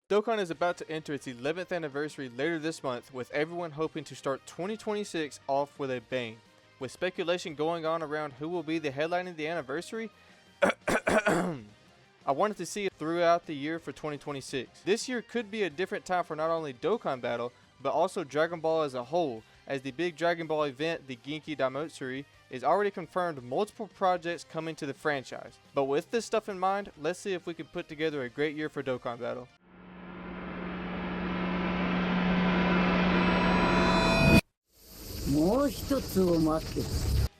Dokkan is about to enter its 11th anniversary later this month, with everyone hoping to start 2026 off with a bang. With speculation going on around who will be the headlining the anniversary, I wanted to see it throughout the year for 2026. This year could be a different time for not only Dokkan Battle, but also Dragon Ball as a whole, as the big Dragon Ball event, the Genki Daimotsuri, is already confirmed multiple projects coming to the franchise. But with this stuff in mind, let's see if we can put together a great year for Dokkan Battle.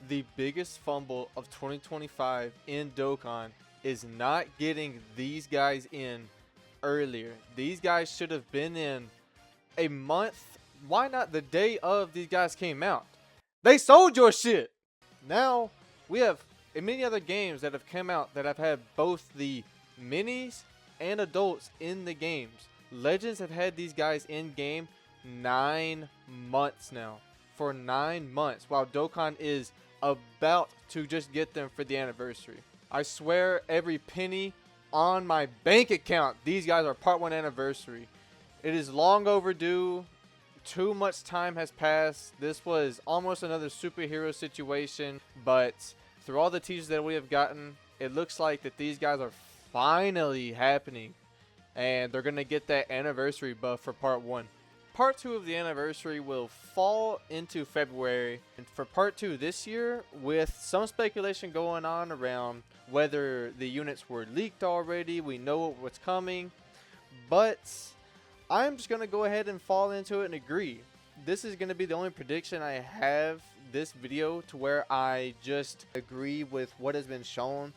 The biggest fumble of 2025 in Dokkan is not getting these guys in earlier. These guys should have been in a month. Why not the day of these guys came out? They sold your shit. Now we have many other games that have come out that have had both the minis and adults in the games. Legends have had these guys in game 9 months now. For 9 months, while Dokkan is about to just get them for the anniversary. I swear every penny on my bank account, these guys are part 1 anniversary. It is long overdue. Too much time has passed. This was almost another superhero situation, but through all the teasers that we have gotten, it looks like that these guys are finally happening, and they're gonna get that anniversary buff for part 1. Part 2 of the anniversary will fall into February, and for part 2 this year, with some speculation going on around whether the units were leaked already, we know what's coming, but I'm just going to go ahead and fall into it and agree. This is going to be the only prediction I have this video to where I just agree with what has been shown.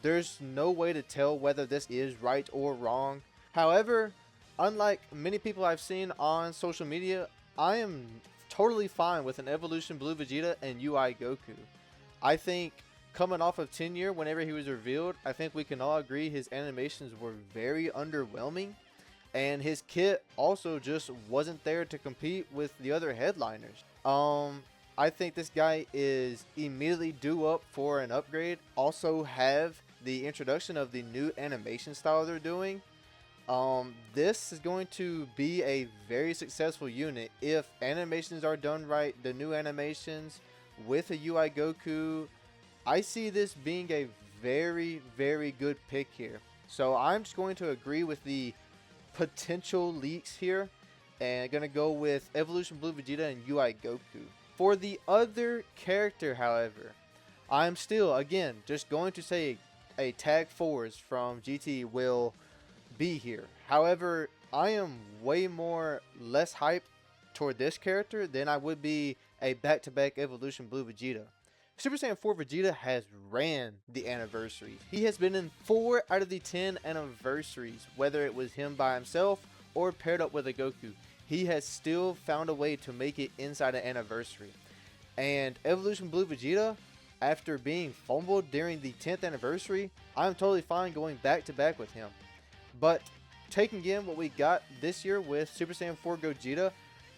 There's no way to tell whether this is right or wrong. However, unlike many people I've seen on social media, I am totally fine with an Evolution Blue Vegeta and UI Goku. I think coming off of 10 year, whenever he was revealed, I think we can all agree his animations were very underwhelming. And his kit also just wasn't there to compete with the other headliners. I think this guy is immediately due up for an upgrade. Also have the introduction of the new animation style they're doing. This is going to be a very successful unit if animations are done right. The new animations with a UI Goku, I see this being a very, very good pick here. So I'm just going to agree with the potential leaks here and gonna go with Evolution Blue Vegeta and UI Goku. For the other character, however, I'm still, again, just going to say a Tag Force from GT will be here. However, I am way less hyped toward this character than I would be a back-to-back Evolution Blue Vegeta. Super Saiyan 4 Vegeta has ran the anniversaries. He has been in 4 out of the 10 anniversaries, whether it was him by himself or paired up with a Goku. He has still found a way to make it inside an anniversary. And Evolution Blue Vegeta, after being fumbled during the 10th anniversary, I'm totally fine going back-to-back with him. But taking in what we got this year with Super Saiyan 4 Gogeta,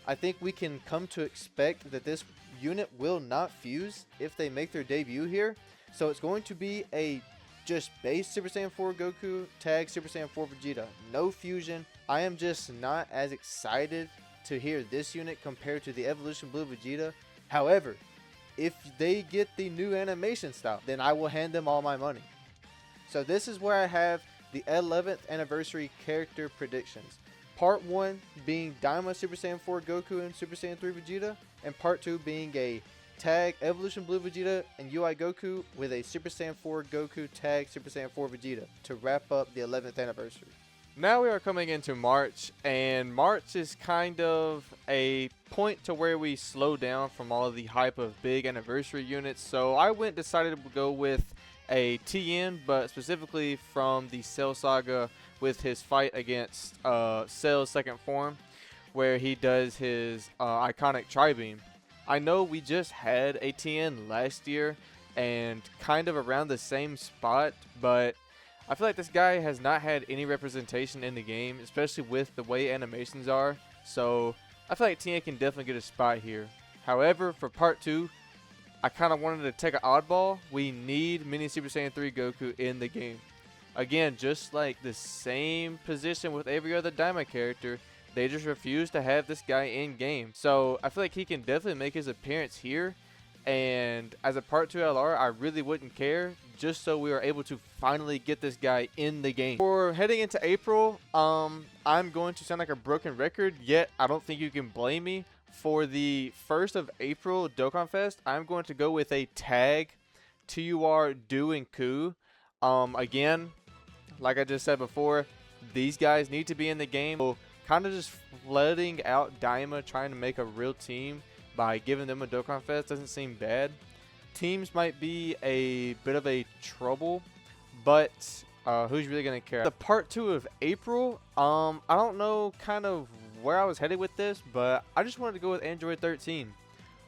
I think we can come to expect that this unit will not fuse if they make their debut here. So it's going to be a just base Super Saiyan 4 Goku tag Super Saiyan 4 Vegeta. No fusion. I am just not as excited to hear this unit compared to the Evolution Blue Vegeta. However, if they get the new animation style, then I will hand them all my money. So this is where I have the 11th anniversary character predictions. Part 1 being Daima Super Saiyan 4 Goku and Super Saiyan 3 Vegeta, and Part 2 being a tag Evolution Blue Vegeta and UI Goku with a Super Saiyan 4 Goku tag Super Saiyan 4 Vegeta to wrap up the 11th anniversary. Now we are coming into March, and March is kind of a point to where we slow down from all of the hype of big anniversary units. So I decided to go with a TN, but specifically from the Cell Saga with his fight against Cell's second form, where he does his iconic Tri-Beam. I know we just had a TN last year and kind of around the same spot, but I feel like this guy has not had any representation in the game, especially with the way animations are. So I feel like TN can definitely get a spot here. However, for part 2, I kind of wanted to take an oddball. We need Mini Super Saiyan 3 Goku in the game. Again, just like the same position with every other Diamond character, they just refuse to have this guy in game. So I feel like he can definitely make his appearance here. And as a Part 2 LR, I really wouldn't care, just so we are able to finally get this guy in the game. For heading into April, I'm going to sound like a broken record, yet I don't think you can blame me. For the 1st of April Dokkan Fest, I'm going to go with a tag TUR Do and Ku. Again, like I just said before, these guys need to be in the game. So kind of just flooding out Daima, trying to make a real team by giving them a Dokkan Fest doesn't seem bad. Teams might be a bit of a trouble, but who's really going to care? The Part 2 of April, I don't know kind of where I was headed with this, but I just wanted to go with Android 13.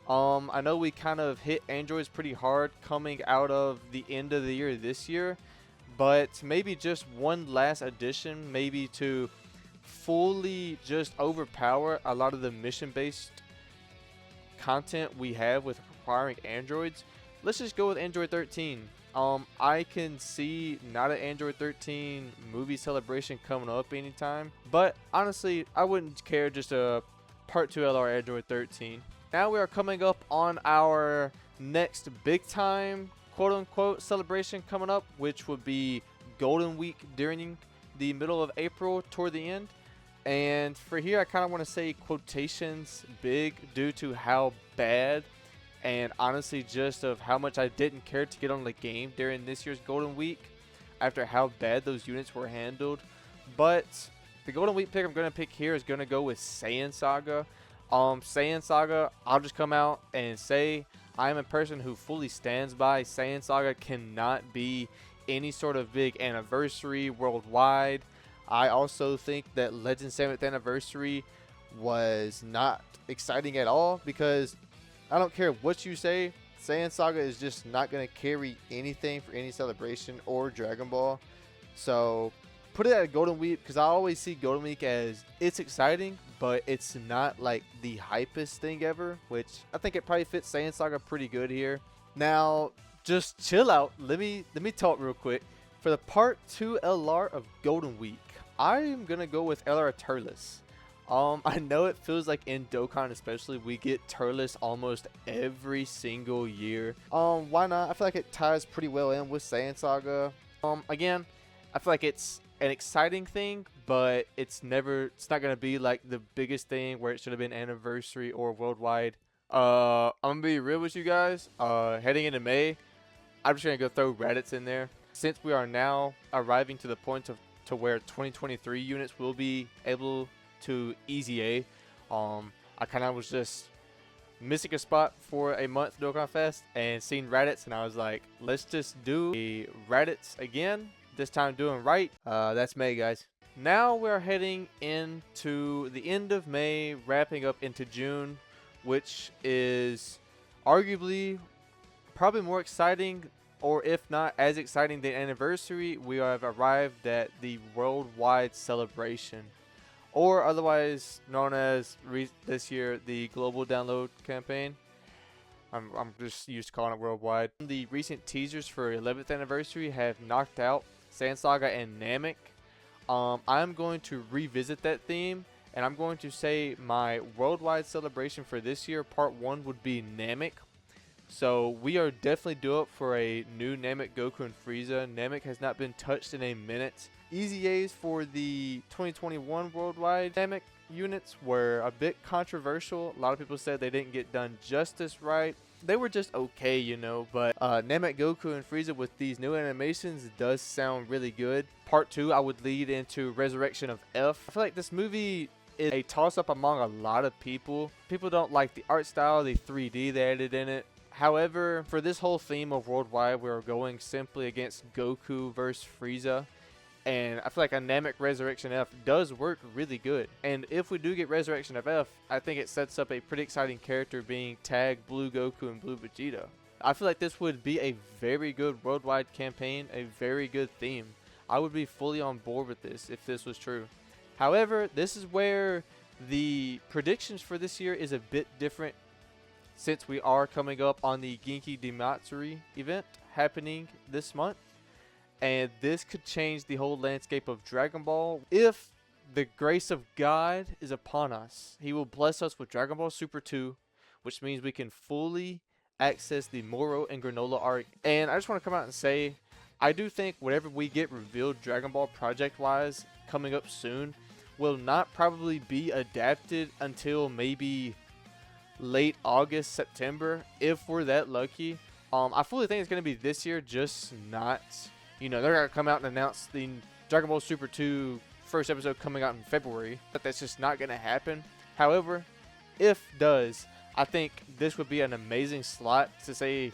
I know we kind of hit Androids pretty hard coming out of the end of the year this year, but maybe just one last addition, maybe to fully just overpower a lot of the mission-based content we have with acquiring androids. Let's just go with Android 13. I can see not an Android 13 movie celebration coming up anytime, but honestly I wouldn't care, just a Part 2 LR Android 13. Now we are coming up on our next big time quote unquote celebration coming up, which would be Golden Week during the middle of April toward the end. And for here, I kind of want to say quotations big due to how bad and honestly just of how much I didn't care to get on the game during this year's Golden Week after how bad those units were handled. But the Golden Week pick I'm going to pick here is going to go with Saiyan Saga. Saiyan Saga, I'll just come out and say I am a person who fully stands by Saiyan Saga cannot be any sort of big anniversary worldwide. I also think that Legend 7th Anniversary was not exciting at all, because I don't care what you say, Saiyan Saga is just not going to carry anything for any celebration or Dragon Ball. So put it at Golden Week, because I always see Golden Week as it's exciting, but it's not like the hypest thing ever, which I think it probably fits Saiyan Saga pretty good here. Now, just chill out. Let me talk real quick. For the Part 2 LR of Golden Week, I'm going to go with LR Turles. I know it feels like in Dokkan especially, we get Turles almost every single year. Why not? I feel like it ties pretty well in with Saiyan Saga. Again, I feel like it's an exciting thing, but it's not going to be like the biggest thing where it should have been anniversary or worldwide. I'm going to be real with you guys. Heading into May, I'm just going to go throw Raditz in there. Since we are now arriving to the point to where 2023 units will be able to easy A, I kind of was just missing a spot for a month Dokkan Fest and seeing Raditz, and I was like, let's just do a Raditz again, this time doing right. That's May, guys. Now we're heading into the end of May, wrapping up into June, which is arguably probably more exciting, or if not as exciting than Anniversary. We have arrived at the worldwide celebration, or otherwise known as this year the global download campaign. I'm just used to calling it worldwide. The recent teasers for 11th Anniversary have knocked out Saiyan Saga and Namek. I'm going to revisit that theme, and I'm going to say my worldwide celebration for this year, Part 1, would be Namek. So we are definitely due up for a new Namek, Goku, and Frieza. Namek has not been touched in a minute. Easy A's for the 2021 worldwide Namek units were a bit controversial. A lot of people said they didn't get done justice right. They were just okay, you know, but Namek, Goku, and Frieza with these new animations does sound really good. Part 2, I would lead into Resurrection of F. I feel like this movie is a toss-up among a lot of people. People don't like the art style, the 3D they added in it. However, for this whole theme of worldwide, we're going simply against Goku versus Frieza. And I feel like a Namek Resurrection F does work really good. And if we do get Resurrection of F, I think it sets up a pretty exciting character being tagged Blue Goku and Blue Vegeta. I feel like this would be a very good worldwide campaign, a very good theme. I would be fully on board with this if this was true. However, this is where the predictions for this year is a bit different, since we are coming up on the Genki Dematsuri event happening this month. and this could change the whole landscape of Dragon Ball. If the grace of God is upon us, he will bless us with Dragon Ball Super 2, which means we can fully access the Moro and Granola arc. And I just want to come out and say, I do think whatever we get revealed Dragon Ball project wise coming up soon will not probably be adapted until maybe late August, September, if we're that lucky. I fully think it's going to be this year, just not, they're going to come out and announce the Dragon Ball Super 2 first episode coming out in February, but that's just not going to happen. However, if does, I think this would be an amazing slot to say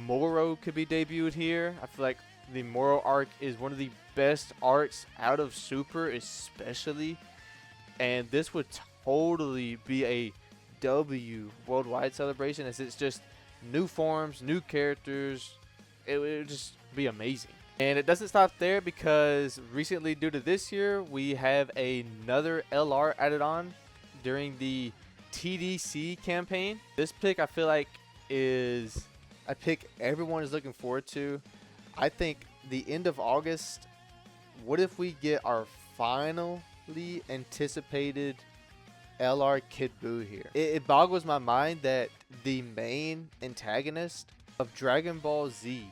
Moro could be debuted here. I feel like the Moro arc is one of the best arcs out of Super, especially, and this would totally be a W worldwide celebration, as it's just new forms, new characters. It would just be amazing. And it doesn't stop there, because recently, due to this year, we have another LR added on during the TDC campaign. This pick, I feel like, is a pick everyone is looking forward to. I think the end of August, what if we get our finally anticipated LR Kid Buu here? It boggles my mind that the main antagonist of Dragon Ball Z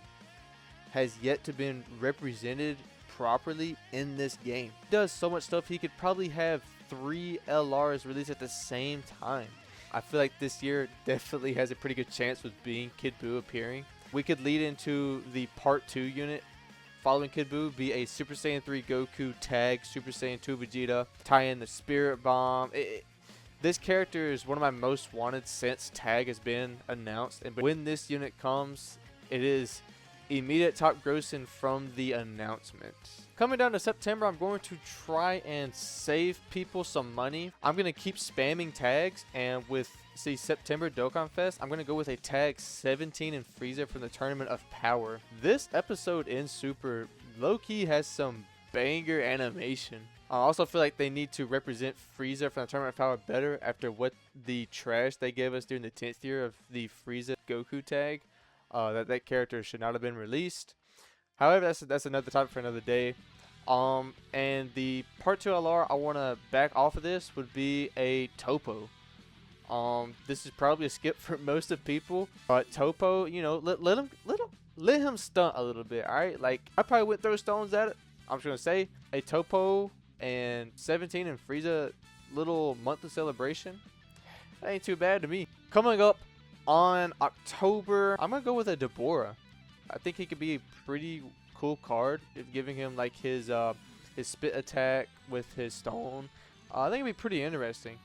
has yet to been represented properly in this game. He does so much stuff, he could probably have 3 LRs released at the same time. I feel like this year definitely has a pretty good chance with being Kid Buu appearing. We could lead into the Part 2 unit following Kid Buu, be a Super Saiyan 3 Goku tag Super Saiyan 2 Vegeta, tie in the Spirit Bomb. This character is one of my most wanted since tag has been announced, and when this unit comes, it is immediate top grossing from the announcement. Coming down to September, I'm going to try and save people some money. I'm going to keep spamming tags, and with the September Dokkan Fest, I'm going to go with a tag 17 in Frieza from the Tournament of Power. This episode in Super low-key has some banger animation. I also feel like they need to represent Frieza from the Tournament of Power better after what the trash they gave us during the 10th year of the Frieza Goku tag. That character should not have been released. However, that's another topic for another day. And the Part 2 LR I want to back off of this would be a Topo. This is probably a skip for most of people, but Topo, let him stunt a little bit. All right, like I probably would throw stones at it. I'm just gonna say a Topo and 17 and Frieza little monthly celebration. That ain't too bad to me. Coming up on October, I'm gonna go with a Deborah. I think he could be a pretty cool card if giving him like his spit attack with his stone. I think it'd be pretty interesting.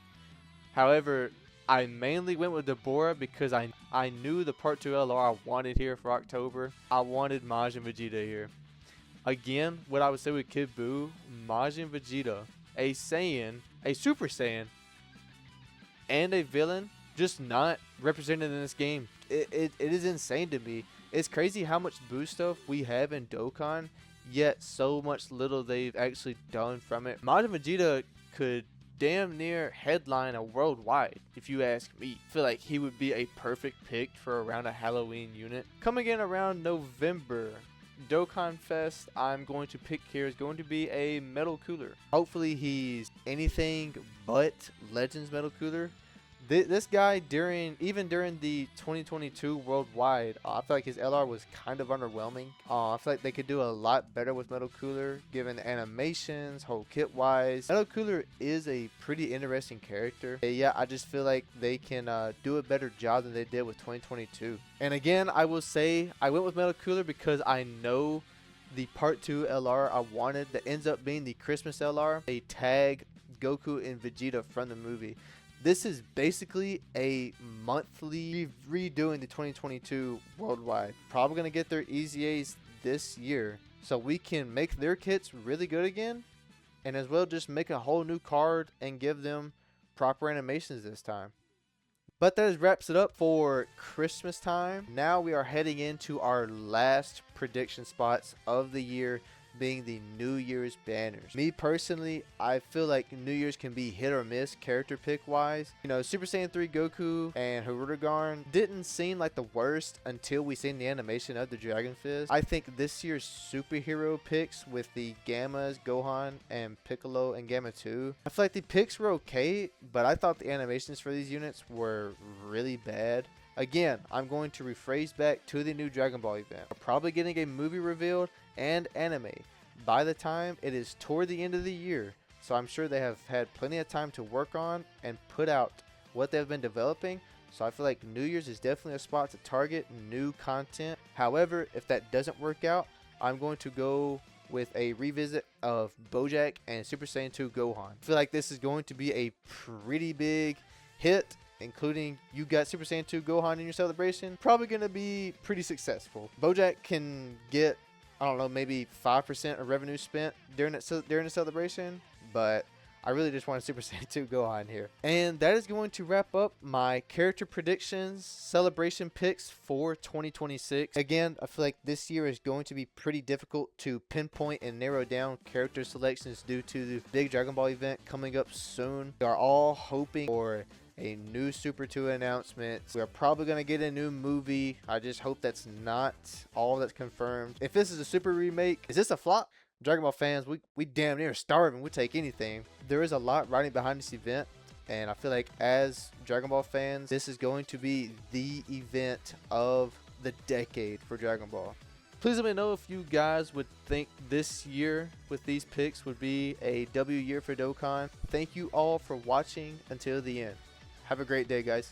However, I mainly went with Deborah because I knew the Part 2 LR I wanted here for October. I wanted Majin Vegeta here. Again, what I would say with Kid Buu, Majin Vegeta, a Saiyan, a Super Saiyan, and a villain just not represented in this game. It is insane to me. It's crazy how much Buu stuff we have in Dokkan, yet so much little they've actually done from it. Majin Vegeta could damn near headline a worldwide, if you ask me. I feel like he would be a perfect pick for around a Halloween unit. Coming in around November, Dokkan Fest, I'm going to pick here is going to be a Metal Cooler. Hopefully he's anything but Legends Metal Cooler. This guy, even during the 2022 worldwide, I feel like his LR was kind of underwhelming. I feel like they could do a lot better with Metal Cooler, given animations, whole kit wise. Metal Cooler is a pretty interesting character. Yeah, I just feel like they can do a better job than they did with 2022. And again, I will say I went with Metal Cooler because I know the Part 2 LR I wanted that ends up being the Christmas LR, a tag Goku and Vegeta from the movie. This is basically a monthly redoing the 2022 worldwide. Probably going to get their EZAs this year, so we can make their kits really good again, and as well just make a whole new card and give them proper animations this time. But that wraps it up for Christmas time. Now we are heading into our last prediction spots of the year being the New Year's banners. Me personally, I feel like New Year's can be hit or miss character pick wise. You know, Super Saiyan 3 Goku and Hirudegarn didn't seem like the worst until we seen the animation of the Dragon Fist. I think this year's superhero picks with the Gammas, Gohan, and Piccolo and Gamma 2, I feel like the picks were okay, but I thought the animations for these units were really bad. Again, I'm going to rephrase back to the new Dragon Ball event. We're probably getting a movie revealed and anime by the time it is toward the end of the year. So I'm sure they have had plenty of time to work on and put out what they've been developing. So I feel like New Year's is definitely a spot to target new content. However, if that doesn't work out, I'm going to go with a revisit of Bojack and Super Saiyan 2 Gohan. I feel like this is going to be a pretty big hit, including you got Super Saiyan 2 Gohan in your celebration. Probably going to be pretty successful. Bojack can get, I don't know, maybe 5% of revenue spent during the celebration, but I really just want a Super Saiyan 2 Gohan here. And that is going to wrap up my character predictions, celebration picks for 2026. Again, I feel like this year is going to be pretty difficult to pinpoint and narrow down character selections due to the big Dragon Ball event coming up soon. We are all hoping for a new Super 2 announcement. We are probably going to get a new movie. I just hope that's not all that's confirmed. If this is a Super remake, is this a flop? Dragon Ball fans, we damn near starving. We'll take anything. There is a lot riding behind this event, and I feel like as Dragon Ball fans, this is going to be the event of the decade for Dragon Ball. Please let me know if you guys would think this year with these picks would be a W year for Dokkan. Thank you all for watching until the end. Have a great day, guys.